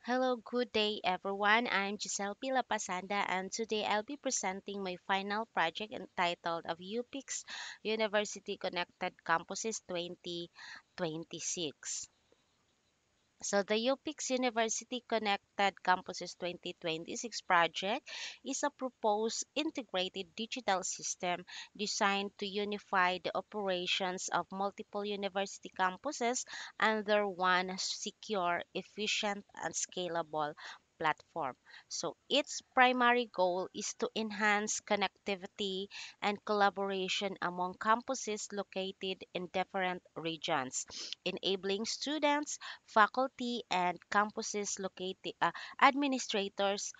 Hello, good day everyone. I'm Giselle Pilapasanda and today I'll be presenting my final project entitled of UPix University Connected Campuses 2026. So the UPix University Connected Campuses 2026 project is a proposed integrated digital system designed to unify the operations of multiple university campuses under one secure, efficient, and scalable platform. So its primary goal is to enhance connectivity and collaboration among campuses located in different regions, enabling students, faculty, and campuses located administrators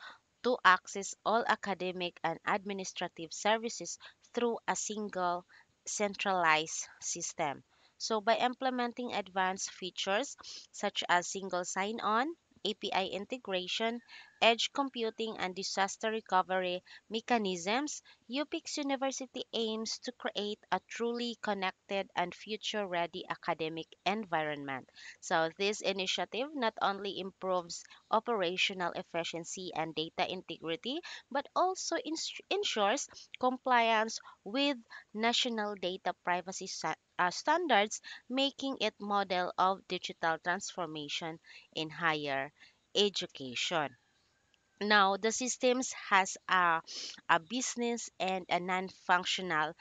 to access all academic and administrative services through a single centralized system. So by implementing advanced features such as single sign-on, API integration, edge computing, and disaster recovery mechanisms, UPix University aims to create a truly connected and future-ready academic environment. So this initiative not only improves operational efficiency and data integrity, but also ensures compliance with national data privacy standards, making it model of digital transformation in higher education. Now, the systems has a business and a non-functional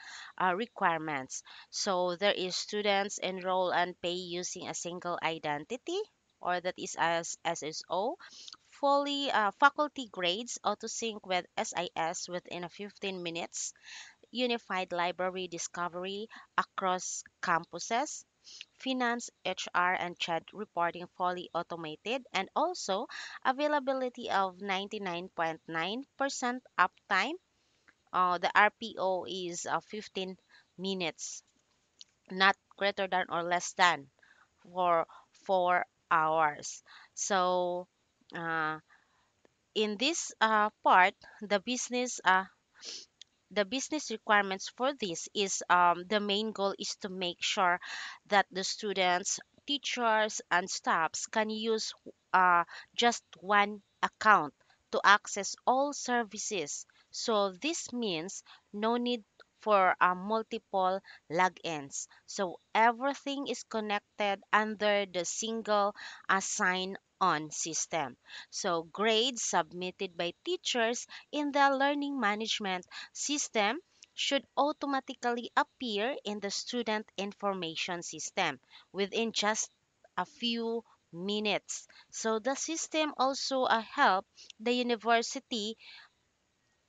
requirements. So there is students enroll and pay using a single identity, or that is as SSO. Fully faculty grades auto-sync with SIS within a 15 minutes. Unified library discovery across campuses, finance, HR, and chat reporting fully automated, and also availability of 99.9% uptime. The RPO is 15 minutes, not greater than or less than for 4 hours. So, uh, in this part, the business requirements for this is the main goal is to make sure that the students, teachers, and staffs can use just one account to access all services. So this means no need for multiple logins. So everything is connected under the single assign on system. So grades submitted by teachers in the learning management system should automatically appear in the student information system within just a few minutes. So the system also help the university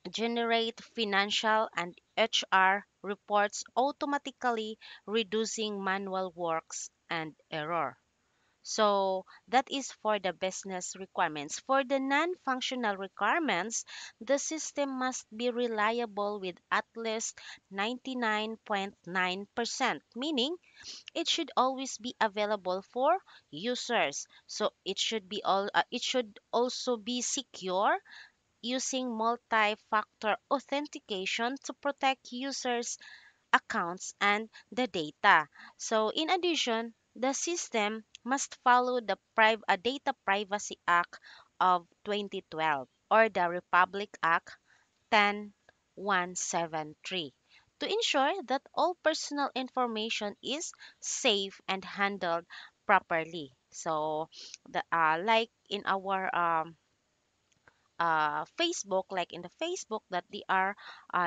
generate financial and HR reports automatically, reducing manual works and error. So that is for the business requirements. For the non-functional requirements, the system must be reliable with at least 99.9%, meaning it should always be available for users. So it should also be secure using multi-factor authentication to protect users' accounts and the data. So, in addition, the system must follow the Data Privacy Act of 2012 or the Republic Act 10173 to ensure that all personal information is safe and handled properly. So, like in our Facebook, like in the Facebook, that they are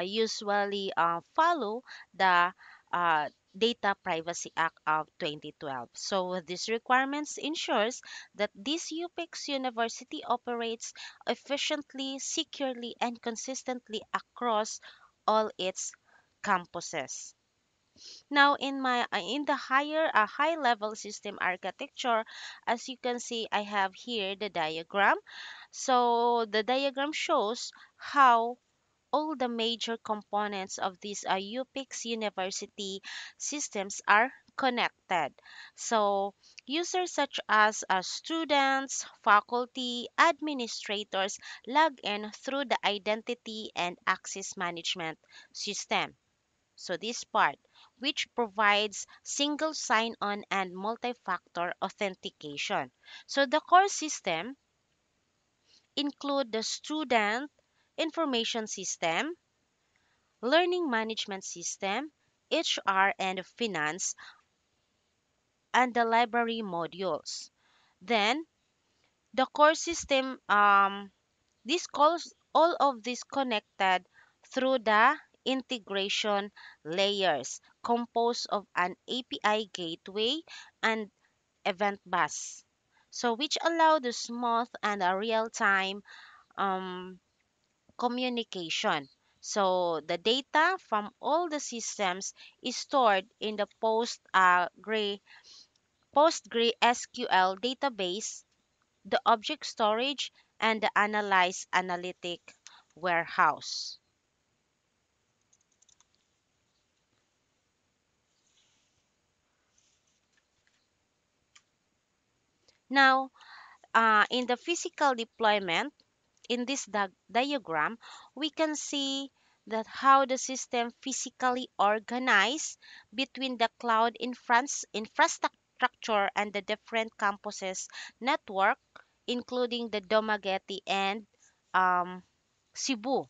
usually follow the uh, Data Privacy Act of 2012. So these requirements ensures that this UPix University operates efficiently, securely, and consistently across all its campuses. Now, in the high level system architecture, as you can see, I have here the diagram. So the diagram shows how all the major components of these UPix University systems are connected. So users such as students, faculty, administrators log in through the identity and access management system. So this part, which provides single sign-on and multi-factor authentication. So the core system include the student information system, learning management system, HR and finance, and the library modules. Then the core system, this calls all of this connected through the integration layers composed of an API gateway and event bus. So which allow the smooth and a real-time um, communication. So the data from all the systems is stored in the PostgreSQL database, the object storage, and the analyze analytic warehouse. Now, in the physical deployment, in this diagram, we can see that how the system physically organized between the cloud infrastructure and the different campuses network, including the Domageti and um, Cebu.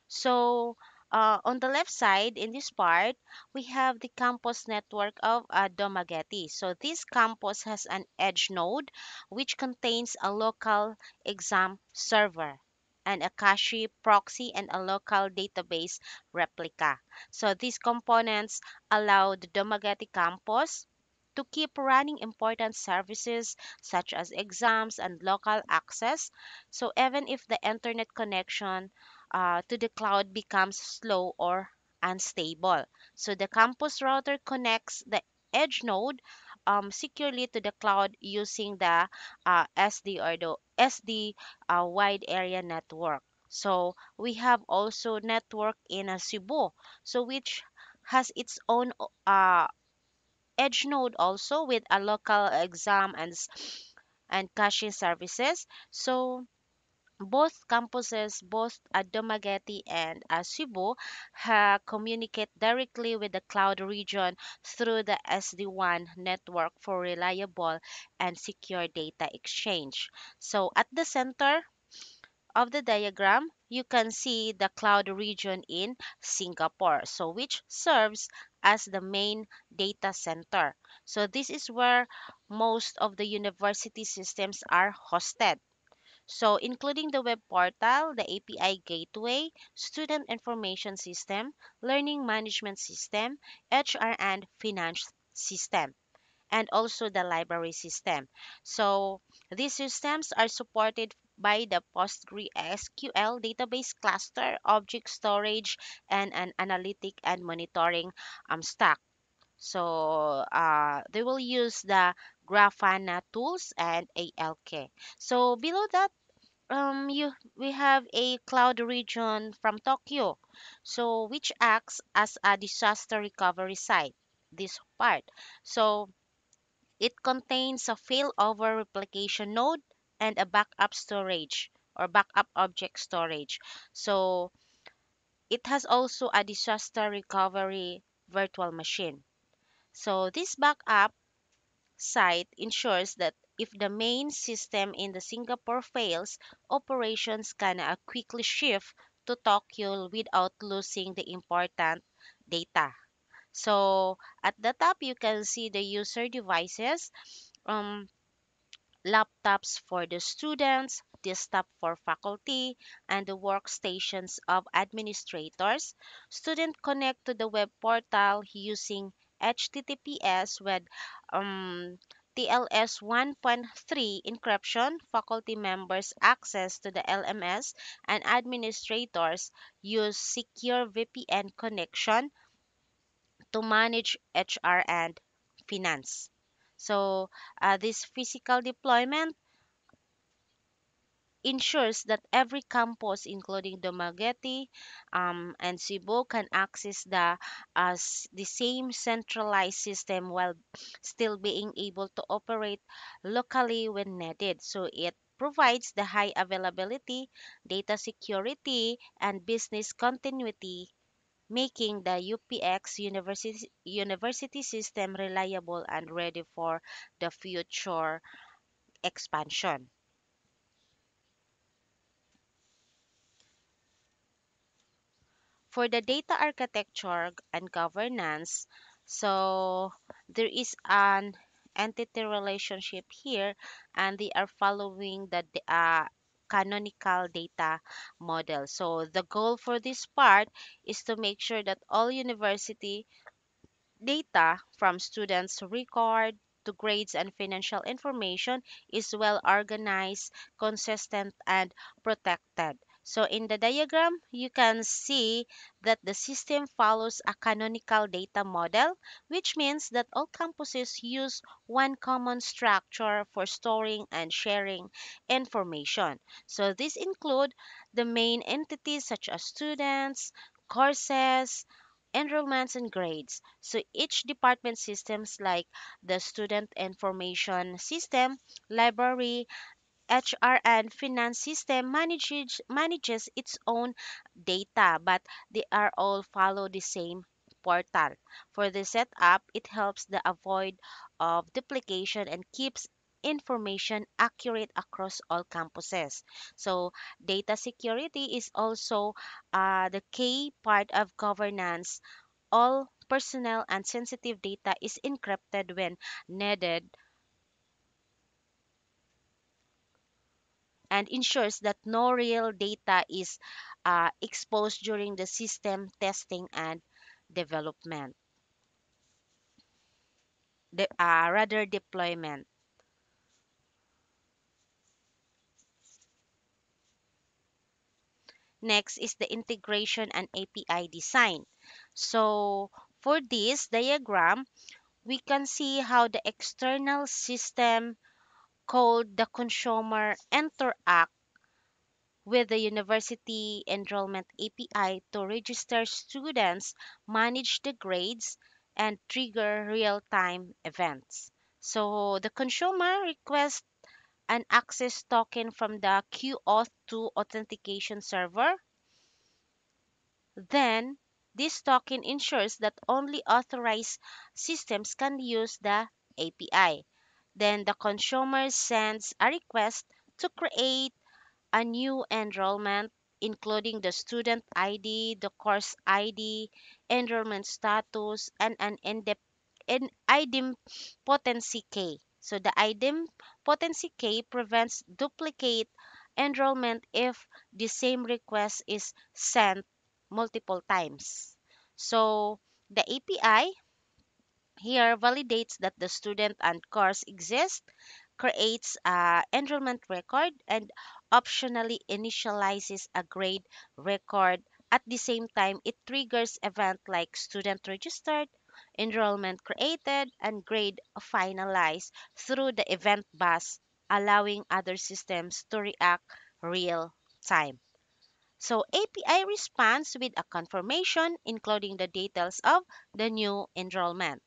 So, on the left side in this part, we have the campus network of Domageti. So, this campus has an edge node which contains a local exam server and a cache proxy and a local database replica. So, these components allow the Domageti campus to keep running important services such as exams and local access. So, even if the internet connection to the cloud becomes slow or unstable. So the campus router connects the edge node securely to the cloud using the SD or the SD wide area network. So we have also network in Cebu, so which has its own uh, edge node also with a local exam and caching services. So both campuses, both at Dumaguete and Cebu, communicate directly with the cloud region through the SD-WAN network for reliable and secure data exchange. So at the center of the diagram, you can see the cloud region in Singapore, so which serves as the main data center. So this is where most of the university systems are hosted. So, including the web portal, the API gateway, student information system, learning management system, HR and finance system, and also the library system. So, these systems are supported by the PostgreSQL database cluster, object storage, and an analytic and monitoring stack. So they will use the Grafana tools and ALK. So below that, we have a cloud region from Tokyo, so which acts as a disaster recovery site. This part, so it contains a failover replication node and a backup storage or backup object storage. So it has also a disaster recovery virtual machine. So this backup site ensures that if the main system in the Singapore fails, operations can quickly shift to Tokyo without losing the important data. So at the top, you can see the user devices. Um, Laptops for the students, desktop for faculty, and the workstations of administrators. Students connect to the web portal using HTTPS with TLS 1.3 encryption. Faculty members access to the LMS, and administrators use secure VPN connection to manage HR and finance. So, this physical deployment ensures that every campus, including Dumaguete and Cebu, can access the same centralized system while still being able to operate locally when needed. So it provides the high availability, data security, and business continuity, making the UPX university system reliable and ready for the future expansion. For the data architecture and governance, so there is an entity relationship here, and they are following the canonical data model. So the goal for this part is to make sure that all university data from students' record to grades and financial information is well organized, consistent, and protected. So in the diagram, you can see that the system follows a canonical data model, which means that all campuses use one common structure for storing and sharing information. So these include the main entities such as students, courses, enrollments, and grades. So each department systems like the student information system, library, HR, and finance system manages its own data, but they are all follow the same portal. For the setup, it helps the avoid of duplication and keeps information accurate across all campuses. So data security is also the key part of governance. All personal and sensitive data is encrypted when needed and ensures that no real data is exposed during the system testing and development, rather deployment. Next is the integration and API design. So for this diagram, we can see how the external system called the consumer interact with the University Enrollment API to register students, manage the grades, and trigger real time events. So the consumer requests an access token from the QAuth2 authentication server. Then, this token ensures that only authorized systems can use the API. Then the consumer sends a request to create a new enrollment, including the student ID, the course ID, enrollment status, and an idempotency key. So the idempotency key prevents duplicate enrollment if the same request is sent multiple times. So the API here validates that the student and course exist, creates a enrollment record, and optionally initializes a grade record. At the same time, it triggers event like student registered, enrollment created, and grade finalized through the event bus, allowing other systems to react real time. So API responds with a confirmation, including the details of the new enrollment.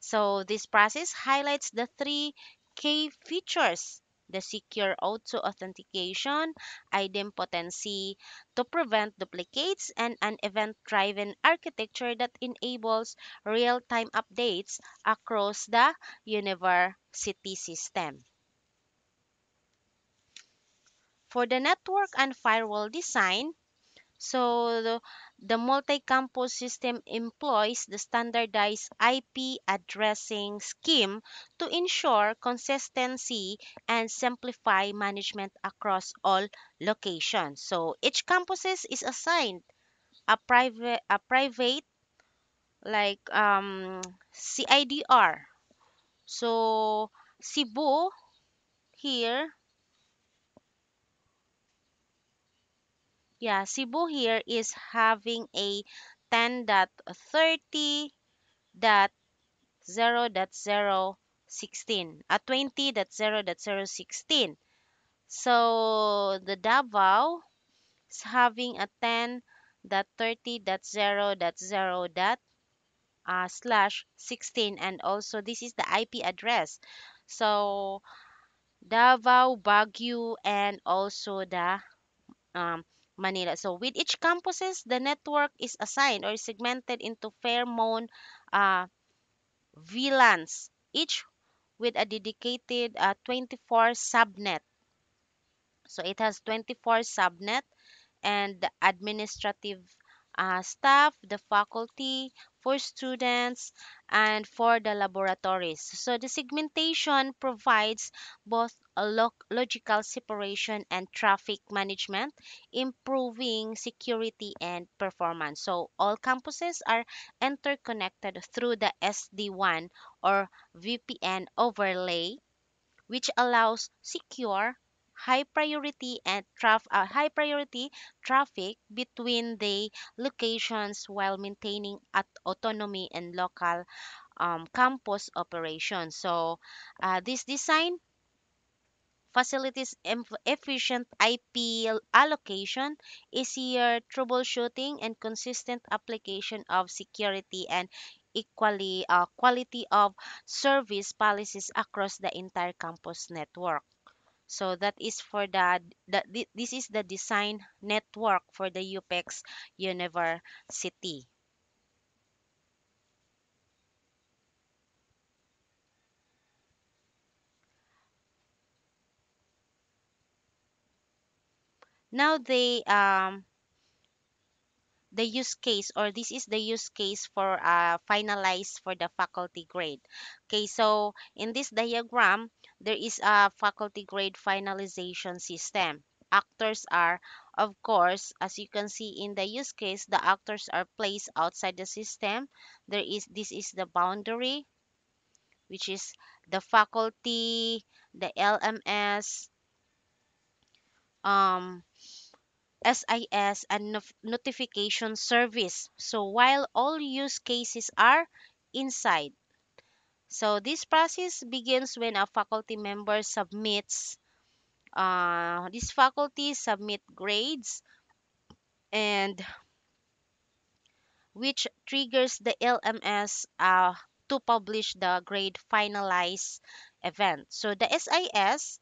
So this process highlights the three key features: the secure auto authentication, idempotency to prevent duplicates, and an event-driven architecture that enables real-time updates across the university system. For the network and firewall design, so the multi-campus system employs the standardized IP addressing scheme to ensure consistency and simplify management across all locations. So each campuses is assigned a private like CIDR. So Cebu here, yeah, Cebu here is having a 10.30.0.016, 20.0.016. So the Davao is having a 10.30.0.0 slash 16, and also this is the IP address. So Davao, Baguio, and also the um, Manila. So with each campuses, the network is assigned or segmented into Fairmont uh, VLANs, each with a dedicated 24 subnet. So it has 24 subnet and the administrative staff, the faculty, for students, and for the laboratories. So the segmentation provides both a logical separation and traffic management, improving security and performance. So all campuses are interconnected through the SD-WAN or VPN overlay, which allows secure high priority traffic between the locations while maintaining autonomy and local campus operations. So this design facilities efficient IP allocation, easier troubleshooting, and consistent application of security and equally quality of service policies across the entire campus network. So that is for this is the design network for the UPEX University. Now the use case, or this is the use case for finalized for the faculty grade. Okay, so in this diagram there is a faculty grade finalization system. Actors are, of course, as you can see in the use case, the actors are placed outside the system. This is the boundary, which is the faculty, the LMS, um SIS, and notification service. So while all use cases are inside. So this process begins when a faculty member submits, this faculty submit grades, and which triggers the LMS to publish the grade finalized event. So the SIS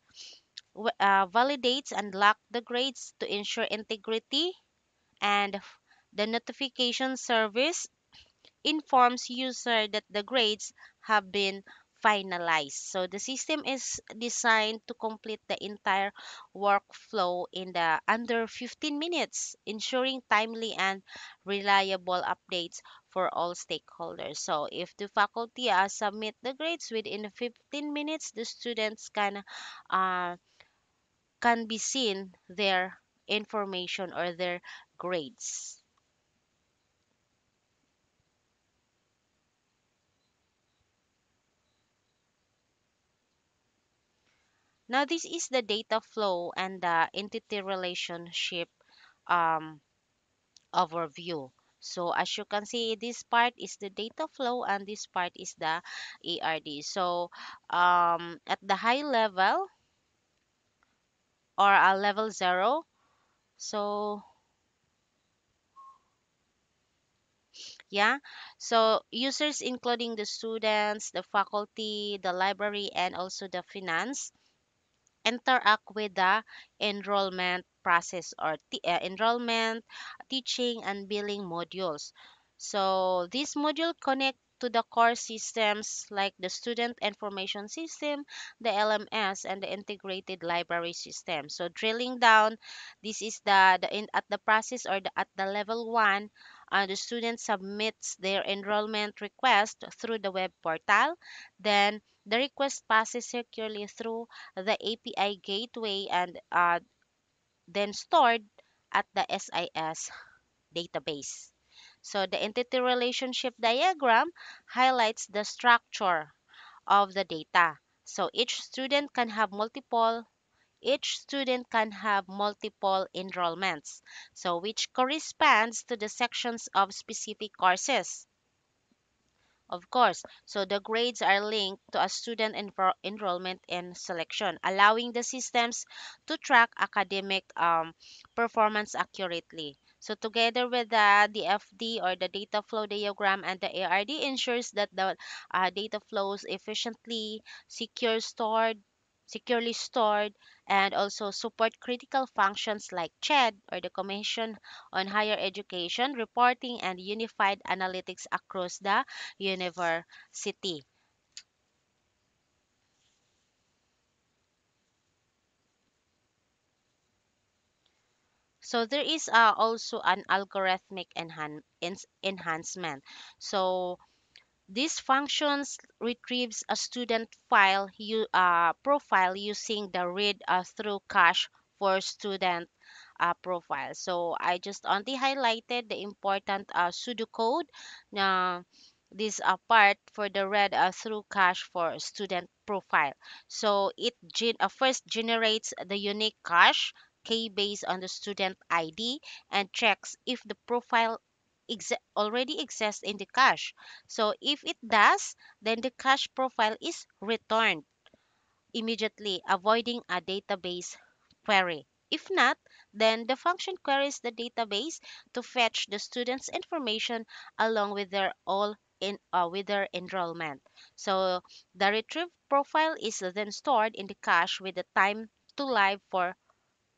validates and lock the grades to ensure integrity, and the notification service informs user that the grades have been finalized. So the system is designed to complete the entire workflow in the under 15 minutes, ensuring timely and reliable updates for all stakeholders. So if the faculty submit the grades within 15 minutes, the students uh, can be seen their information or their grades. Now, this is the data flow and the entity relationship um, overview. So, as you can see, this part is the data flow and this part is the ARD. So, at the high level or level zero, so yeah, so users including the students, the faculty, the library, and also the finance interact with the enrollment process or enrollment, teaching, and billing modules. So this module connect to the core systems like the student information system, the LMS, and the integrated library system. So drilling down, this is the in at the process or at the level one, the student submits their enrollment request through the web portal. Then the request passes securely through the API gateway and then stored at the SIS database. So the entity relationship diagram highlights the structure of the data. So each student can have multiple enrollments, so which corresponds to the sections of specific courses. Of course. So the grades are linked to a student enrollment and selection, allowing the systems to track academic performance accurately. So together with the DFD or the data flow diagram and the ARD ensures that the data flows efficiently, securely stored, and also support critical functions like CHED or the Commission on Higher Education, reporting, and unified analytics across the university. So there is also an algorithmic enhancement. So these functions retrieves a student profile using the read through cache for student profile. So I just only highlighted the important pseudocode. Now, this part for the read through cache for student profile. So it first generates the unique cache key based on the student ID and checks if the profile already exists in the cache. So if it does, then the cache profile is returned immediately, avoiding a database query. If not, then the function queries the database to fetch the student's information along with their enrollment. So the retrieved profile is then stored in the cache with the time to live for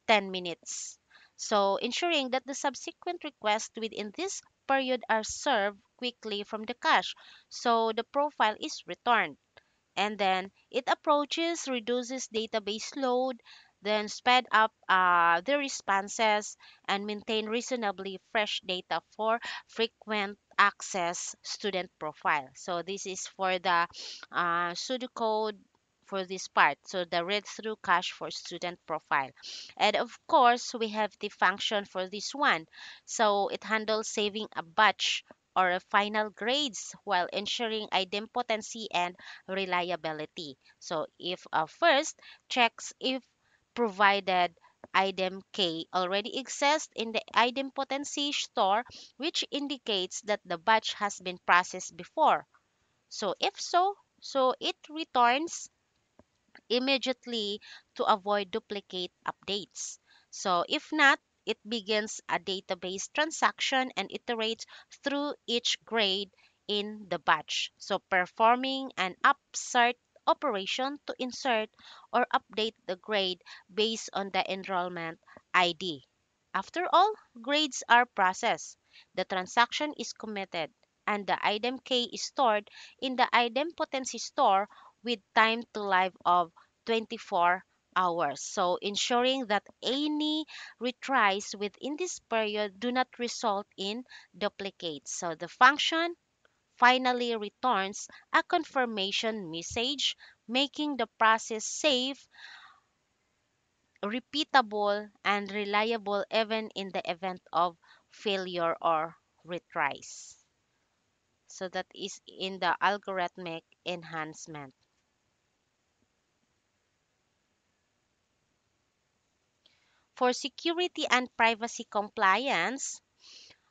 10 minutes. So ensuring that the subsequent requests within this period are served quickly from the cache. So the profile is returned, and then it approaches, reduces database load, then sped up the responses and maintain reasonably fresh data for frequent access student profile. So this is for the pseudocode for this part. So the read through cache for student profile. And of course, we have the function for this one. So it handles saving a batch or a final grades while ensuring idempotency and reliability. So if first checks if provided item K already exists in the idempotency store, which indicates that the batch has been processed before. So if so, so it returns immediately to avoid duplicate updates. So if not, it begins a database transaction and iterates through each grade in the batch. So performing an upsert operation to insert or update the grade based on the enrollment ID. After all grades are processed, the transaction is committed and the item K is stored in the idempotency store with time to live of 24 hours. So ensuring that any retries within this period do not result in duplicates. So the function finally returns a confirmation message, making the process safe, repeatable, and reliable even in the event of failure or retries. So that is in the algorithmic enhancement. For security and privacy compliance,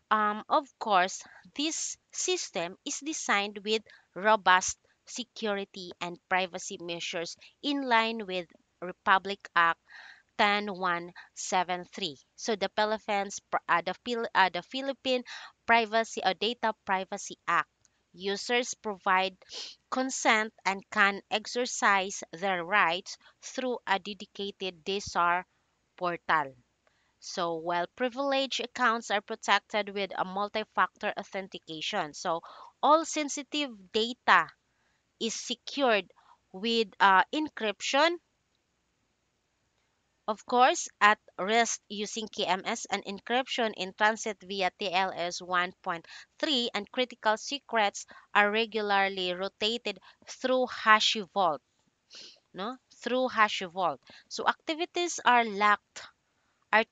of course, this system is designed with robust security and privacy measures in line with Republic Act 10173. So the the Philippine Privacy or Data Privacy Act. Users provide consent and can exercise their rights through a dedicated DSAR portal. So while privileged accounts are protected with a multi-factor authentication. So all sensitive data is secured with encryption, of course, at rest using KMS and encryption in transit via TLS 1.3, and critical secrets are regularly rotated through HashiVault, no? Through HashiVault. So activities are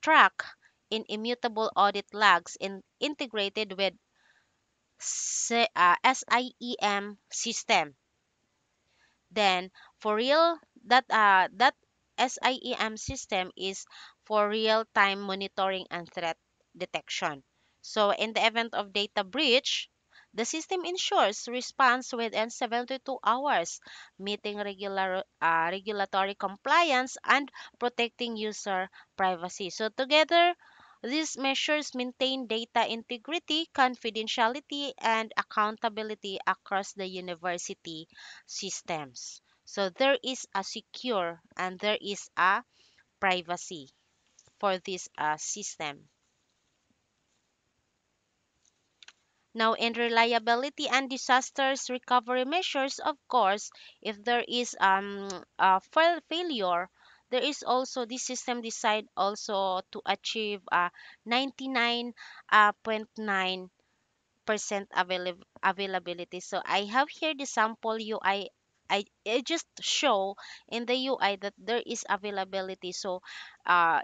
tracked in immutable audit logs integrated with SIEM system. Then for real that SIEM system is for real-time monitoring and threat detection. So in the event of data breach, the system ensures response within 72 hours, meeting regulatory compliance and protecting user privacy. So together, these measures maintain data integrity, confidentiality, and accountability across the university systems. So there is a secure and there is a privacy for this system. Now, in reliability and disasters recovery measures, of course, if there is a failure, there is also this system designed also to achieve 99.9% availability. So I have here the sample UI. I just show in the UI that there is availability. So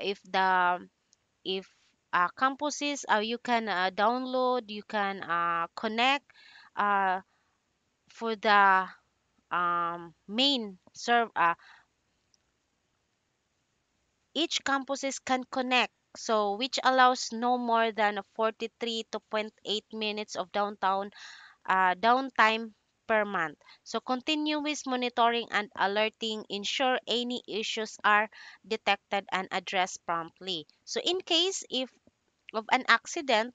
if campuses, you can download, you can connect uh, for the main serve. Each campuses can connect, so which allows no more than a 43 to point 0.8 minutes of downtime per month. So continuous monitoring and alerting ensure any issues are detected and addressed promptly. So in case if of an accident,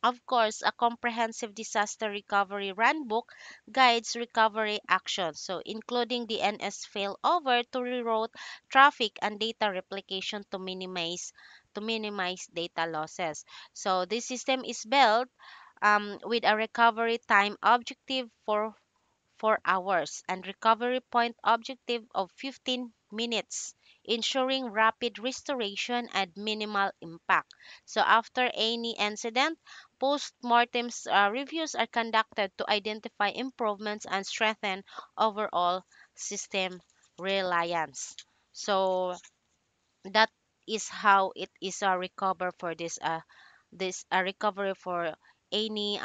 of course, a comprehensive disaster recovery runbook guides recovery actions, so including the NS failover to reroute traffic and data replication to minimize data losses. So this system is built with a recovery time objective for 4 hours and recovery point objective of 15 minutes, ensuring rapid restoration and minimal impact. So, after any incident, post-mortem reviews are conducted to identify improvements and strengthen overall system reliance. So, that is how it is a recover for this recovery for any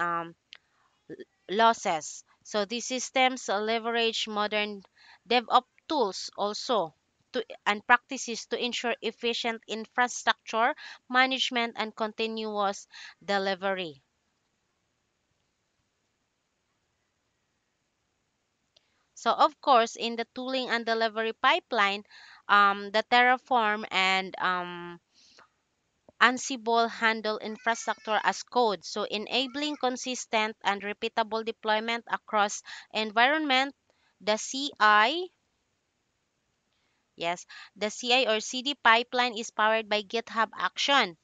losses. So these systems leverage modern DevOps tools also and practices to ensure efficient infrastructure management and continuous delivery. So of course, in the tooling and delivery pipeline, the Terraform and Ansible handle infrastructure as code, so enabling consistent and repeatable deployment across environment. The CI Yes, the CI or CD pipeline is powered by GitHub Action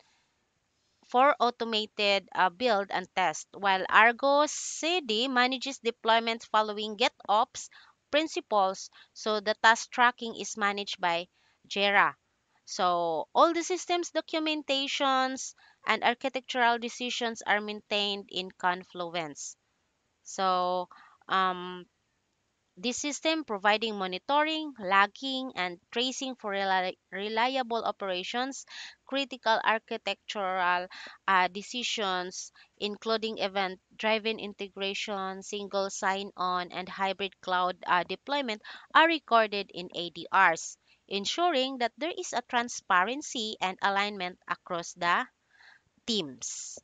for automated build and test, while Argo CD manages deployments following GitOps principles. So the task tracking is managed by Jira. So all the systems documentations and architectural decisions are maintained in Confluence. So um, this system providing monitoring, logging, and tracing for reliable operations, critical architectural decisions, including event-driven integration, single sign-on, and hybrid cloud deployment, are recorded in ADRs, ensuring that there is a transparency and alignment across the teams.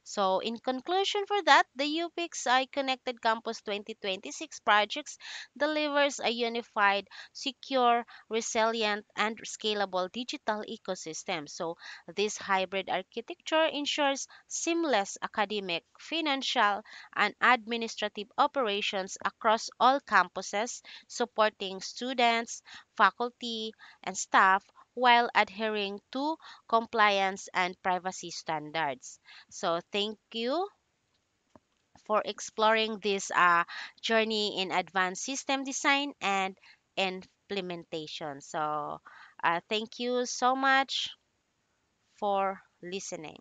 So, in conclusion for that, the UPXI Connected Campus 2026 projects delivers a unified, secure, resilient, and scalable digital ecosystem. So, this hybrid architecture ensures seamless academic, financial, and administrative operations across all campuses, supporting students, faculty, and staff while adhering to compliance and privacy standards. So thank you for exploring this journey in advanced system design and implementation. So thank you so much for listening.